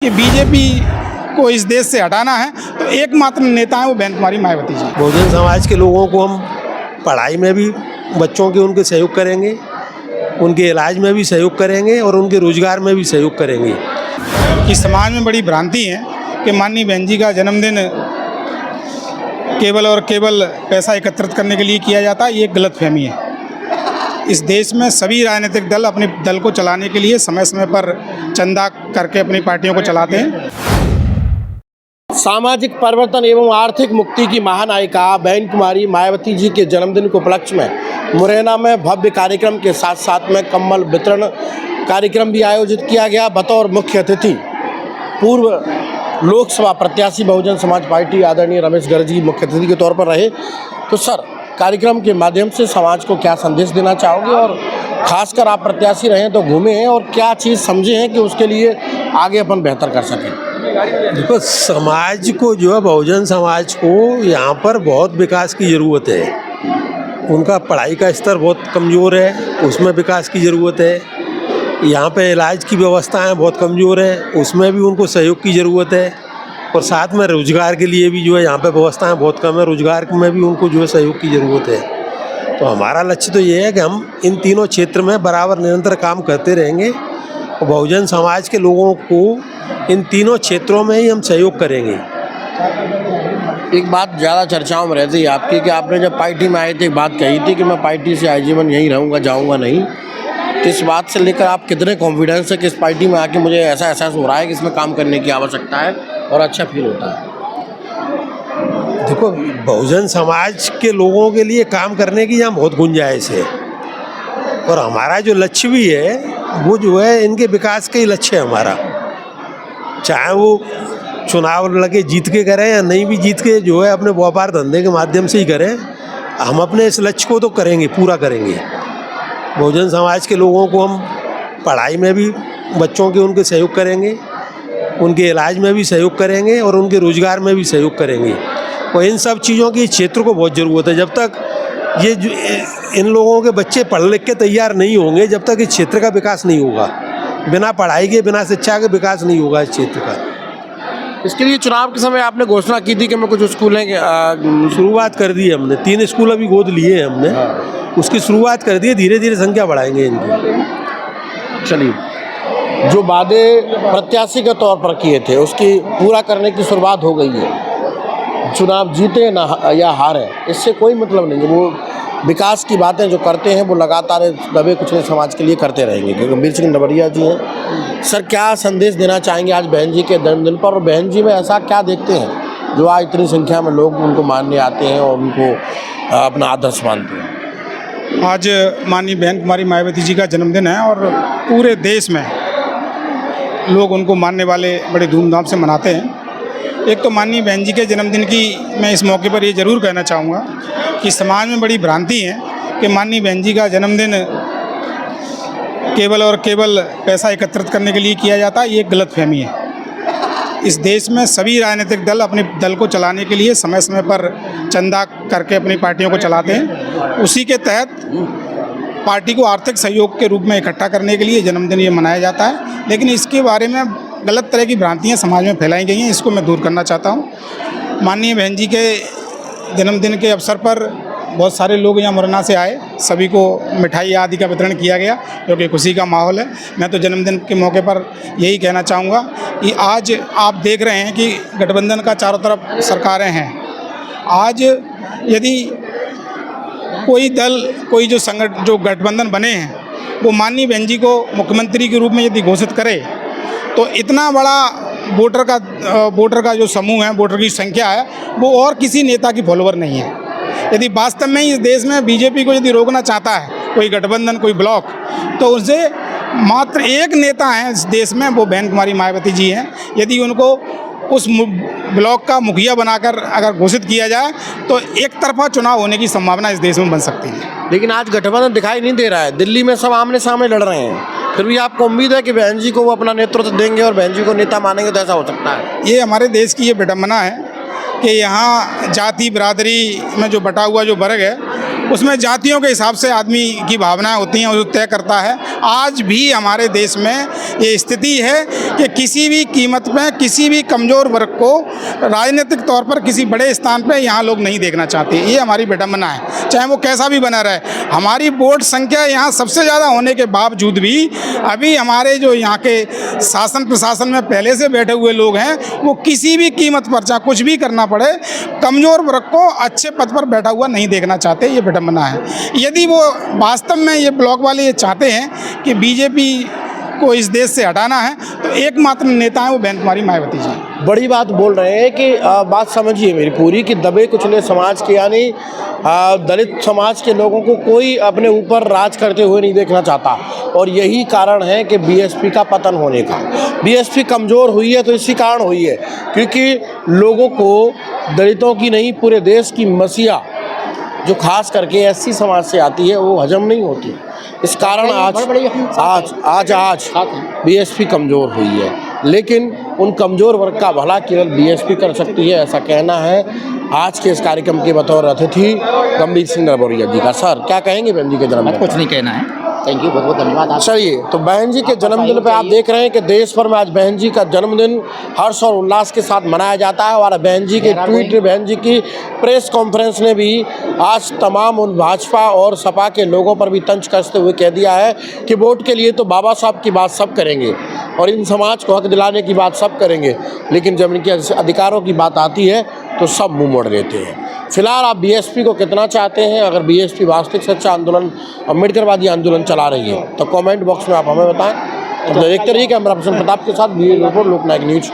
कि बीजेपी को इस देश से हटाना है तो एकमात्र नेता है वो बहन कुमारी मायावती जी। बहुजन समाज के लोगों को हम पढ़ाई में भी बच्चों के उनके सहयोग करेंगे, उनके इलाज में भी सहयोग करेंगे और उनके रोजगार में भी सहयोग करेंगे। कि समाज में बड़ी भ्रांति है कि माननीय बहन जी का जन्मदिन केवल और केवल पैसा एकत्रित करने के लिए किया जाता है, ये एक गलतफहमी है। इस देश में सभी राजनीतिक दल अपने दल को चलाने के लिए समय समय पर चंदा करके अपनी पार्टियों को चलाते हैं। सामाजिक परिवर्तन एवं आर्थिक मुक्ति की महानायिका बहन कुमारी मायावती जी के जन्मदिन के उपलक्ष्य में मुरैना में भव्य कार्यक्रम के साथ साथ में कम्बल वितरण कार्यक्रम भी आयोजित किया गया। बतौर मुख्य अतिथि पूर्व लोकसभा प्रत्याशी बहुजन समाज पार्टी आदरणीय रमेश गर्ग जी मुख्य अतिथि के तौर पर रहे। तो सर, कार्यक्रम के माध्यम से समाज को क्या संदेश देना चाहोगे और खासकर आप प्रत्याशी रहे हैं तो घूमे हैं और क्या चीज़ समझे हैं कि उसके लिए आगे अपन बेहतर कर सकें? देखो, समाज को जो है, बहुजन समाज को यहाँ पर बहुत विकास की ज़रूरत है। उनका पढ़ाई का स्तर बहुत कमज़ोर है, उसमें विकास की ज़रूरत है। यहाँ पे इलाज की व्यवस्थाएं बहुत कमज़ोर है, उसमें भी उनको सहयोग की ज़रूरत है। और साथ में रोज़गार के लिए भी जो है यहाँ पे व्यवस्थाएं बहुत कम है, रोज़गार में भी उनको जो है सहयोग की ज़रूरत है। तो हमारा लक्ष्य तो ये है कि हम इन तीनों क्षेत्र में बराबर निरंतर काम करते रहेंगे और बहुजन समाज के लोगों को इन तीनों क्षेत्रों में ही हम सहयोग करेंगे। एक बात ज़्यादा चर्चाओं में रहती है आपकी कि आपने जब पार्टी में आए थे एक बात कही थी कि मैं पार्टी से आजीवन यहीं रहूँगा, जाऊँगा नहीं। तो इस बात से लेकर आप कितने कॉन्फिडेंस है कि इस पार्टी में आके मुझे ऐसा एहसास हो रहा है कि इसमें काम करने की आवश्यकता है और अच्छा फील होता है? देखो, बहुजन समाज के लोगों के लिए काम करने की यहाँ बहुत गुंजाइश है और हमारा जो लक्ष्य भी है वो जो है इनके विकास का ही लक्ष्य है हमारा। चाहे वो चुनाव लगे जीत के करें या नहीं भी जीत के जो है अपने व्यापार धंधे के माध्यम से ही करें, हम अपने इस लक्ष्य को तो करेंगे, पूरा करेंगे। बहुजन समाज के लोगों को हम पढ़ाई में भी बच्चों के उनके सहयोग करेंगे, उनके इलाज में भी सहयोग करेंगे और उनके रोजगार में भी सहयोग करेंगे। और इन सब चीज़ों की क्षेत्र को बहुत ज़रूरत है। जब तक ये इन लोगों के बच्चे पढ़ लिख के तैयार नहीं होंगे, जब तक इस क्षेत्र का विकास नहीं होगा। बिना पढ़ाई के, बिना शिक्षा के विकास नहीं होगा इस क्षेत्र का। इसके लिए चुनाव के समय आपने घोषणा की थी कि मैं कुछ स्कूल हैं शुरुआत कर दी है हमने, 3 स्कूल अभी गोद लिए हैं हमने। उसकी शुरुआत कर दी है, धीरे धीरे संख्या बढ़ाएंगे इनकी। चलिए, जो वादे प्रत्याशी के तौर पर किए थे उसकी पूरा करने की शुरुआत हो गई है। चुनाव जीते ना या हारे, इससे कोई मतलब नहीं है। वो विकास की बातें जो करते हैं वो लगातार दबे कुचले समाज के लिए करते रहेंगे। क्योंकि गंभीर सिंह डबरिया जी हैं। सर, क्या संदेश देना चाहेंगे आज बहन जी के जन्मदिन पर और बहन जी में ऐसा क्या देखते हैं जो आज इतनी संख्या में लोग उनको मानने आते हैं और उनको अपना आदर्श मानते हैं? आज माननीय बहन कुमारी मायावती जी का जन्मदिन है और पूरे देश में लोग उनको मानने वाले बड़े धूमधाम से मनाते हैं। एक तो माननीय बहन जी के जन्मदिन की मैं इस मौके पर ये ज़रूर कहना चाहूँगा कि समाज में बड़ी भ्रांति है कि माननीय बहन जी का जन्मदिन केवल और केवल पैसा एकत्रित करने के लिए किया जाता है, ये एक गलतफहमी है। इस देश में सभी राजनीतिक दल अपने दल को चलाने के लिए समय समय पर चंदा करके अपनी पार्टियों को चलाते हैं। उसी के तहत पार्टी को आर्थिक सहयोग के रूप में इकट्ठा करने के लिए जन्मदिन ये मनाया जाता है। लेकिन इसके बारे में गलत तरह की भ्रांतियाँ समाज में फैलाई गई हैं, इसको मैं दूर करना चाहता हूँ। माननीय बहन जी के जन्मदिन के अवसर पर बहुत सारे लोग यहाँ मुरैना से आए, सभी को मिठाई आदि का वितरण किया गया क्योंकि खुशी का माहौल है। मैं तो जन्मदिन के मौके पर यही कहना चाहूँगा कि आज आप देख रहे हैं कि गठबंधन का चारों तरफ सरकारें हैं। आज यदि कोई दल, कोई जो गठबंधन बने हैं वो माननीय बहन जी को मुख्यमंत्री के रूप में यदि घोषित करे तो इतना बड़ा वोटर का जो समूह है, वोटर की संख्या है, वो और किसी नेता की फॉलोअर नहीं है। यदि वास्तव में इस देश में बीजेपी को यदि रोकना चाहता है कोई गठबंधन, कोई ब्लॉक, तो उसे मात्र एक नेता है इस देश में, वो बहन कुमारी मायावती जी हैं। यदि उनको उस ब्लॉक का मुखिया बनाकर अगर घोषित किया जाए तो एक तरफा चुनाव होने की संभावना इस देश में बन सकती है। लेकिन आज गठबंधन दिखाई नहीं दे रहा है। दिल्ली में सब आमने सामने लड़ रहे हैं, फिर भी आपको उम्मीद है कि बहन जी को वो अपना नेतृत्व देंगे और बहन जी को नेता मानेंगे, तो ऐसा हो सकता है? ये हमारे देश की ये विडम्बना है कि यहाँ जाति बिरादरी में जो बटा हुआ जो वर्ग है उसमें जातियों के हिसाब से आदमी की भावनाएं होती हैं, वो तय करता है। आज भी हमारे देश में ये स्थिति है कि किसी भी कीमत में किसी भी कमज़ोर वर्ग को राजनीतिक तौर पर किसी बड़े स्थान पे यहाँ लोग नहीं देखना चाहते। ये हमारी विडंबना है, चाहे वो कैसा भी बना रहे। हमारी वोट संख्या यहाँ सबसे ज़्यादा होने के बावजूद भी अभी हमारे जो यहाँ के शासन प्रशासन में पहले से बैठे हुए लोग हैं, वो किसी भी कीमत पर चाहे कुछ भी करना पड़े, कमज़ोर वर्ग को अच्छे पद पर बैठा हुआ नहीं देखना चाहते। ये विडंबना है। यदि वो वास्तव में ये ब्लॉक वाले ये चाहते हैं कि बीजेपी को इस देश से हटाना है, तो एकमात्र नेता है वो बहन कुमारी मायावती जी। बड़ी बात बोल रहे हैं कि बात समझिए मेरी पूरी, कि दबे कुचले समाज के यानी दलित समाज के लोगों को कोई अपने ऊपर राज करते हुए नहीं देखना चाहता, और यही कारण है कि बीएसपी का पतन होने का। बीएसपी कमज़ोर हुई है तो इसी कारण हुई है क्योंकि लोगों को दलितों की नहीं, पूरे देश की मसीहा जो खास करके एससी समाज से आती है वो हजम नहीं होती। इस कारण आज बीएसपी कमज़ोर हुई है, लेकिन उन कमज़ोर वर्ग का भला केवल बीएसपी कर सकती है, ऐसा कहना है आज के इस कार्यक्रम के बतौर अतिथि गंभीर सिंह नरबोरिया जी का। सर क्या कहेंगे बहन जी के जन्मदिन? कुछ नहीं कहना है। थैंक यू, बहुत बहुत धन्यवाद। चलिए, तो बहन जी के जन्मदिन पे आप देख रहे हैं कि देश भर में आज बहन जी का जन्मदिन हर्ष और उल्लास के साथ मनाया जाता है। और बहन जी के ट्वीट, बहन जी की प्रेस कॉन्फ्रेंस ने भी आज तमाम उन भाजपा और सपा के लोगों पर भी तंज कसते हुए कह दिया है कि वोट के लिए तो बाबा साहब की बात सब करेंगे और इन समाज को हक दिलाने की बात सब करेंगे, लेकिन जब इनके अधिकारों की बात आती है तो सब मुँह मोड़ देते हैं। फिलहाल आप बीएसपी को कितना चाहते हैं? अगर बीएसपी वास्तविक सच्चा आंदोलन, अम्बेडकरवादी आंदोलन चला रही है तो कमेंट बॉक्स में आप हमें बताएं। तो देखते रहिए कैमरा पर्सन प्रताप के साथ, ब्यूरो रिपोर्ट, लोकनायक न्यूज।